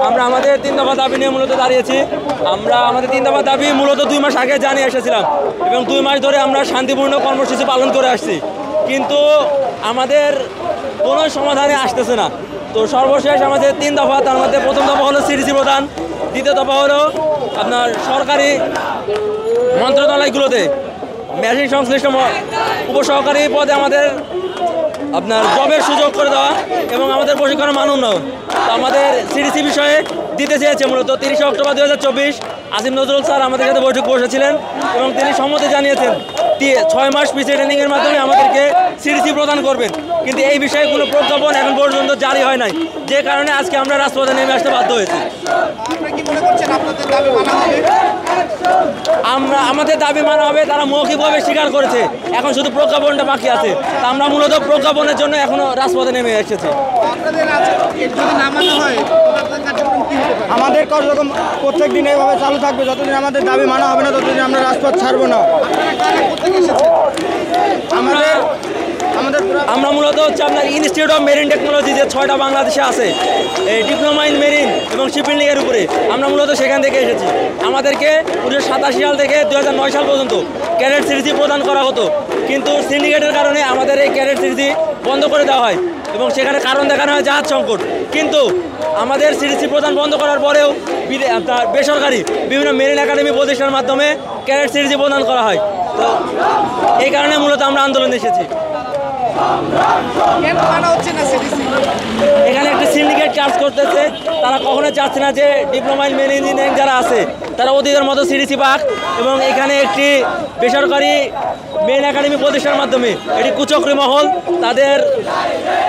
আমরা আমাদের 3 দফা দাবি নিয়ে মূলত দাঁড়িয়েছি। আমরা আমাদের 3 দফা দাবি মূলত 2 মাস আগে জানিয়ে এসেছিলাম এবং 2 মাস ধরে আমরা শান্তিপূর্ণ কর্মসূচি পালন করে আসছি, কিন্তু আমাদের কোনো সমাধানে আসতেছে না। তো সর্বশেষ আমাদের 3 দফা, তার মধ্যে প্রথম দফা হলো সিডিসি প্রধান, দ্বিতীয় দফা হলো আপনার সরকারি মন্ত্রণালয়গুলোতে মেশিন সংশ্লিষ্ট উপসহকারী পদে আমাদের আপনার জবের সুযোগ করে দেওয়া এবং আমাদের প্রশিক্ষণের মান উন্নয়ন। তো আমাদের সিডিসি বিষয়ে দিতে চেয়েছে মূলত 30 অক্টোবর 2024 আসিফ নজরুল স্যার আমাদের সাথে বৈঠক বসেছিলেন এবং তিনি সম্মতি জানিয়েছেন 6 মাস পিসি ট্রেনিংয়ের মাধ্যমে আমাদেরকে সিডিসি প্রদান করবেন, কিন্তু এই বিষয়ে কোনো প্রজ্ঞাপন এখন পর্যন্ত জারি হয় নাই, যে কারণে আজকে আমরা রাজপথে নেমে আসতে বাধ্য হয়েছি। আমাদের দাবি মানা হবে, তারা মৌখিকভাবে স্বীকার করেছে, এখন শুধু প্রজ্ঞাপনটা বাকি আছে। তা আমরা মূলত প্রজ্ঞাপনের জন্য এখনো রাজপথে নেমে এসেছি। আমাদের কার্যক্রম প্রত্যেক দিন এইভাবে চালু থাকবে, যতদিন আমাদের দাবি মানা হবে না ততদিন আমরা রাজপথ ছাড়বো না। আমরা মূলত হচ্ছে আপনার ইনস্টিটিউট অফ মেরিন টেকনোলজি যে 6টা বাংলাদেশে আছে, এই ডিপ্লোমা ইন মেরিন এবং শিপবিল্ডিংয়ের উপরে আমরা মূলত সেখান থেকে এসেছি। আমাদেরকে 1987 সাল থেকে 2009 সাল পর্যন্ত ক্যাডেট সিরিজি প্রদান করা হতো, কিন্তু সিন্ডিকেটের কারণে আমাদের এই ক্যাডেট সিরিজি বন্ধ করে দেওয়া হয় এবং সেখানে কারণ দেখানো হয় জাহাজ সংকট। কিন্তু আমাদের সিরিজি প্রদান বন্ধ করার পরেও বেসরকারি বিভিন্ন মেরিন একাডেমি প্রতিষ্ঠানের মাধ্যমে ক্যাডেট সিরিজি প্রদান করা হয়। তো এই কারণে মূলত আমরা আন্দোলনে এসেছি। এখানে একটা সিন্ডিকেট কাজ করতেছে, তারা কখনো চাচ্ছে না যে ডিপ্লোমা ইন মেরিন ইঞ্জিনিয়ারিং যারা আছে তারা অতীতের মতো সিডিসি পাক, এবং এখানে একটি বেসরকারি মেরিন একাডেমি প্রতিষ্ঠানের মাধ্যমে এটি কুচক্রী মহল তাদের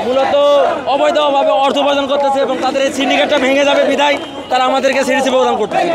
মূলত অবৈধভাবে অর্থ উপার্জন করতেছে এবং তাদের এই সিন্ডিকেটটা ভেঙে যাবে বিধায় তারা আমাদেরকে সিডিসি প্রদান করতেছে।